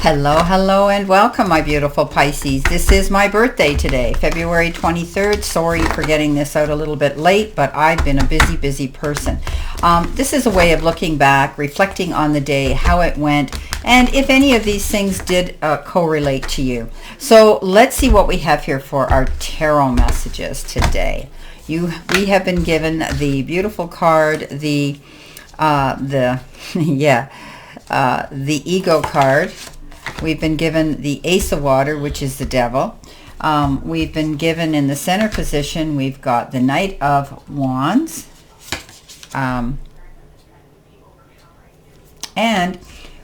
Hello, hello, and welcome, my beautiful Pisces. This is my birthday today, February 23rd. Sorry for getting this out a little bit late, but I've been a busy, busy person. This is a way of looking back, reflecting on the day, how it went, and if any of these things did correlate to you. So let's see what we have here for our tarot messages today. We have been given the beautiful card, the ego card. We've been given the Ace of Water, which is the devil. We've been given in the center position, we've got the Knight of Wands. And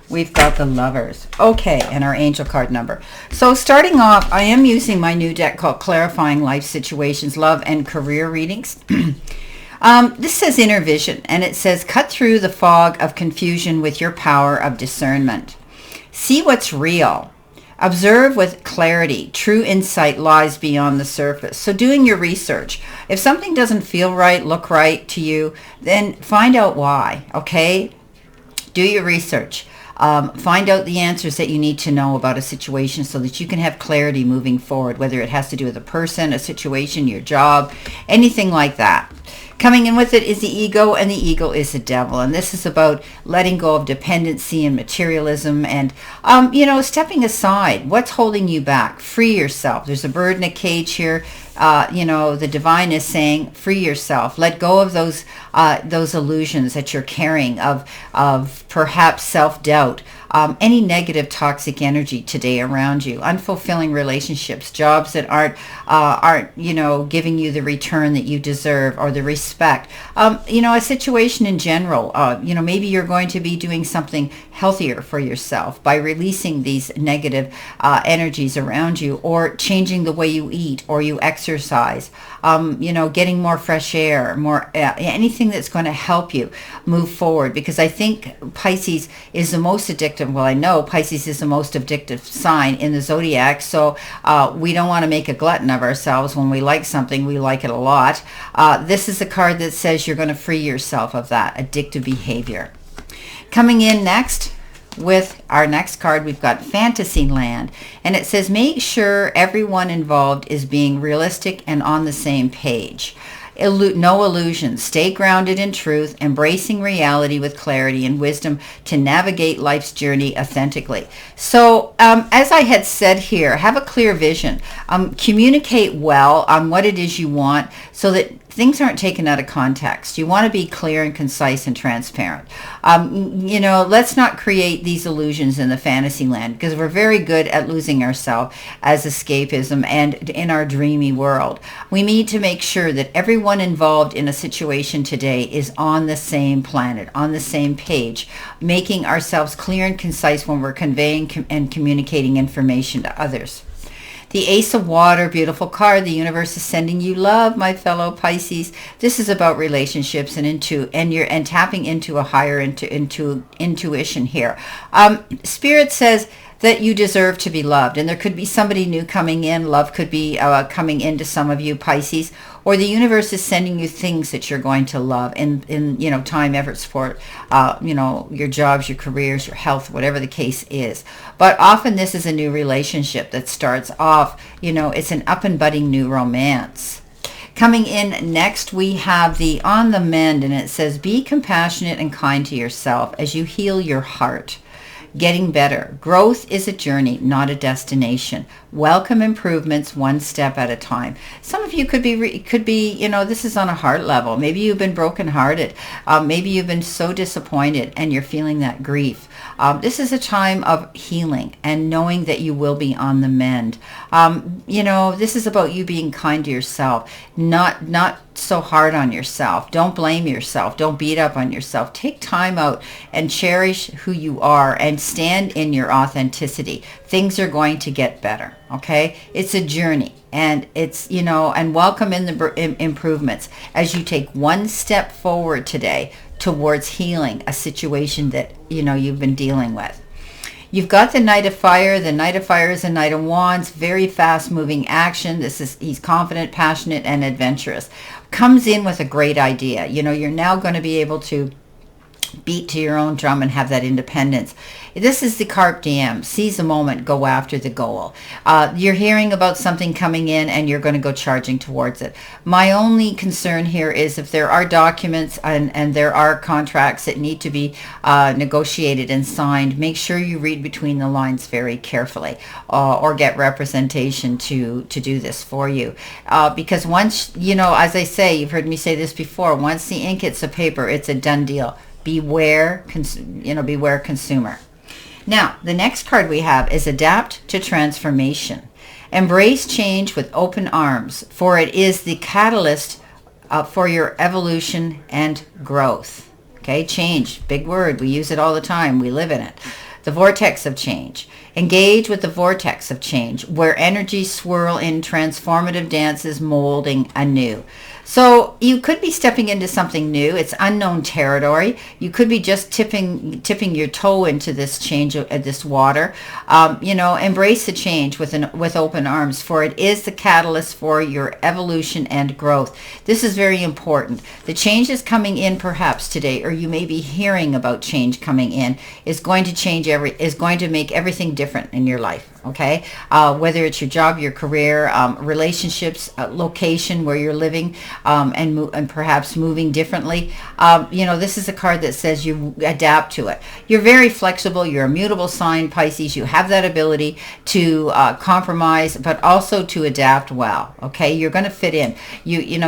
we've got the Lovers. Okay, and our angel card number. So starting off, I am using my new deck called Clarifying Life Situations, Love and Career Readings. This says Inner Vision, and it says cut through the fog of confusion with your power of discernment. See what's real. Observe with clarity. True insight lies beyond the surface. So doing your research. If something doesn't feel right, look right to you, then find out why, okay? Do your research. Find out the answers that you need to know about a situation so that you can have clarity moving forward, whether it has to do with a person, a situation, your job, anything like that. Coming in with it is the ego, and the ego is the devil. And this is about letting go of dependency and materialism and, stepping aside. What's holding you back? Free yourself. There's a bird in a cage here. The divine is saying, free yourself. Let go of those illusions that you're carrying of perhaps self-doubt. Any negative toxic energy today around you, unfulfilling relationships, jobs that aren't giving you the return that you deserve or the respect, a situation in general. Maybe you're going to be doing something healthier for yourself by releasing these negative energies around you, or changing the way you eat or you exercise, getting more fresh air, more anything that's going to help you move forward. Because I think Pisces is the most addictive. Well, I know Pisces is the most addictive sign in the zodiac, so we don't want to make a glutton of ourselves. When we like something, we like it a lot. This is a card that says you're going to free yourself of that addictive behavior. Coming in next with our next card, we've got Fantasyland, and it says make sure everyone involved is being realistic and on the same page. No illusions. Stay grounded in truth, embracing reality with clarity and wisdom to navigate life's journey authentically. So as I had said here, have a clear vision. Communicate well on what it is you want so that things aren't taken out of context. You want to be clear and concise and transparent. Let's not create these illusions in the fantasy land, because we're very good at losing ourselves as escapism and in our dreamy world. We need to make sure that everyone involved in a situation today is on the same planet, on the same page, making ourselves clear and concise when we're conveying and communicating information to others. The Ace of Water, beautiful card. The universe is sending you love, my fellow Pisces. This is about relationships and tapping into a higher intuition here. Spirit says that you deserve to be loved, and there could be somebody new coming in. Love could be coming into some of you Pisces, or the universe is sending you things that you're going to love in time, effort, support, your jobs, your careers, your health, whatever the case is. But often this is a new relationship that starts off, it's an up and budding new romance. Coming in next, we have the On the Mend, and it says be compassionate and kind to yourself as you heal your heart. Getting better. Growth is a journey, not a destination. Welcome improvements one step at a time. Some of you could be, this is on a heart level. Maybe you've been brokenhearted. Maybe you've been so disappointed and you're feeling that grief. This is a time of healing and knowing that you will be on the mend. This is about you being kind to yourself, not so hard on yourself. Don't blame yourself. Don't beat up on yourself. Take time out and cherish who you are and stand in your authenticity. Things are going to get better, okay? It's a journey, and it's, and welcome in the improvements as you take one step forward today towards healing a situation that, you've been dealing with. You've got the Knight of Fire. The Knight of Fire is a Knight of Wands, very fast-moving action. He's confident, passionate, and adventurous. Comes in with a great idea. You're now going to be able to beat to your own drum and have that independence. This is the carpe diem. Seize the moment, go after the goal. You're hearing about something coming in and you're going to go charging towards it. My only concern here is if there are documents and there are contracts that need to be negotiated and signed, make sure you read between the lines very carefully, or get representation to do this for you. Because once, as I say, you've heard me say this before, once the ink hits the paper, it's a done deal. Beware consumer. Now, the next card we have is Adapt to Transformation. Embrace change with open arms, for it is the catalyst for your evolution and growth. Okay, change, big word. We use it all the time. We live in it. The vortex of change. Engage with the vortex of change, where energies swirl in transformative dances, molding anew. So you could be stepping into something new. It's unknown territory. You could be just tipping your toe into this change, this water. Embrace the change with open arms, for it is the catalyst for your evolution and growth. This is very important. The change is coming in perhaps today, or you may be hearing about change coming in, is going to make everything different in your life. Okay, whether it's your job, your career, relationships, location where you're living, and perhaps moving differently. This is a card that says you adapt to it. You're very flexible. You're a mutable sign, Pisces. You have that ability to compromise, but also to adapt well. Okay, you're going to fit in.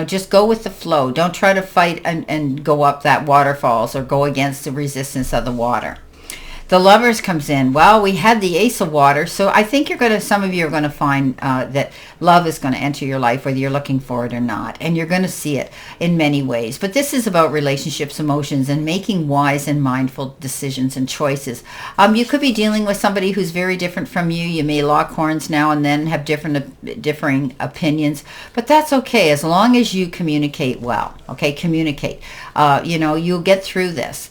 Just go with the flow. Don't try to fight and go up that waterfalls or go against the resistance of the water. The Lovers comes in. Well, we had the Ace of Water, so I think some of you are going to find that love is going to enter your life, whether you're looking for it or not, and you're going to see it in many ways. But this is about relationships, emotions, and making wise and mindful decisions and choices. You could be dealing with somebody who's very different from you. You may lock horns now and then, have differing opinions, but that's okay as long as you communicate well. Okay, communicate. You'll get through this.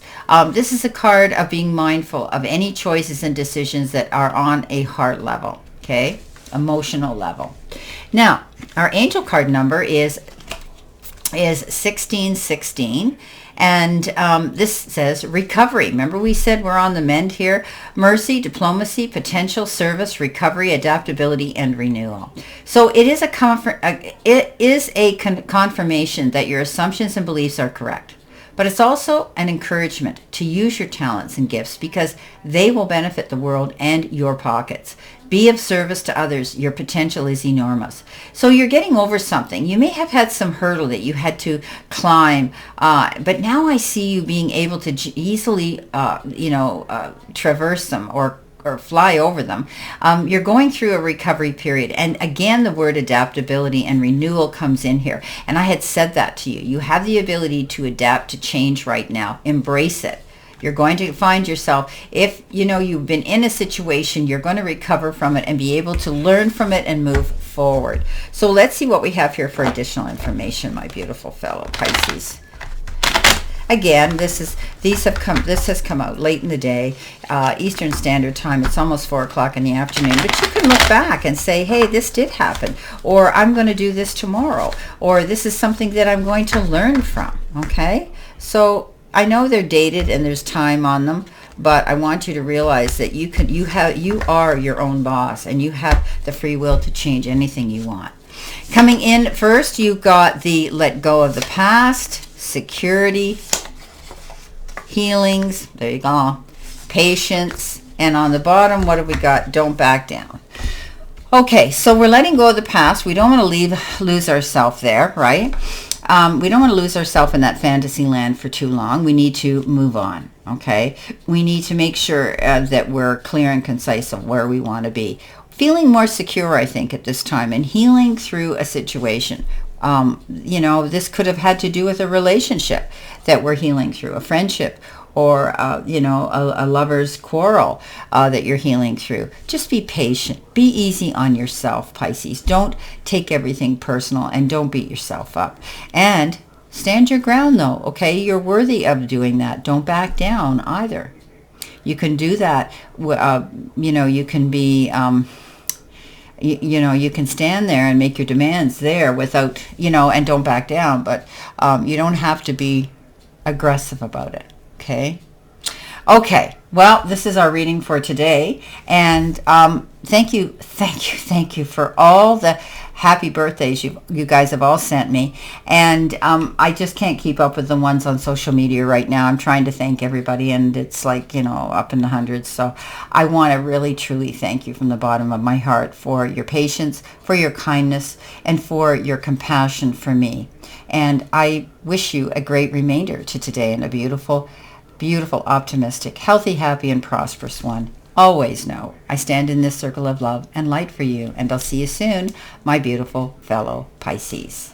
This is a card of being mindful of any choices and decisions that are on a heart level, okay, emotional level. Now, our angel card number is 1616, and this says recovery. Remember we said we're on the mend here. Mercy, diplomacy, potential, service, recovery, adaptability, and renewal. So it is a confirmation that your assumptions and beliefs are correct. But it's also an encouragement to use your talents and gifts because they will benefit the world and your pockets. Be of service to others. Your potential is enormous. So you're getting over something. You may have had some hurdle that you had to climb, but now I see you being able to easily, traverse them or fly over them. You're going through a recovery period. And again, the word adaptability and renewal comes in here. And I had said that to you. You have the ability to adapt to change right now. Embrace it. You're going to find yourself, if you've been in a situation, you're going to recover from it and be able to learn from it and move forward. So let's see what we have here for additional information, my beautiful fellow Pisces. Again, this has come out late in the day, Eastern Standard Time. It's almost 4 o'clock in the afternoon. But you can look back and say, hey, this did happen. Or I'm going to do this tomorrow. Or this is something that I'm going to learn from. Okay? So I know they're dated and there's time on them. But I want you to realize that you are your own boss. And you have the free will to change anything you want. Coming in first, you've got the let go of the past, security, healings, there you go, patience, and on the bottom, what have we got? Don't back down. Okay, so we're letting go of the past. We don't want to lose ourselves there, right? We don't want to lose ourselves in that fantasy land for too long. We need to move on, okay? We need to make sure that we're clear and concise of where we want to be. Feeling more secure, I think, at this time, and healing through a situation. This could have had to do with a relationship that we're healing through, a friendship, or, a lover's quarrel that you're healing through. Just be patient. Be easy on yourself, Pisces. Don't take everything personal and don't beat yourself up. And stand your ground, though, okay? You're worthy of doing that. Don't back down either. You can do that. You can be... you can stand there and make your demands there without, and don't back down, but you don't have to be aggressive about it. Okay. Okay, well, this is our reading for today, and thank you for all the happy birthdays you guys have all sent me, and I just can't keep up with the ones on social media right now. I'm trying to thank everybody, and it's like, up in the hundreds, so I want to really, truly thank you from the bottom of my heart for your patience, for your kindness, and for your compassion for me, and I wish you a great remainder to today and a beautiful, optimistic, healthy, happy, and prosperous one. Always know I stand in this circle of love and light for you, and I'll see you soon, my beautiful fellow Pisces.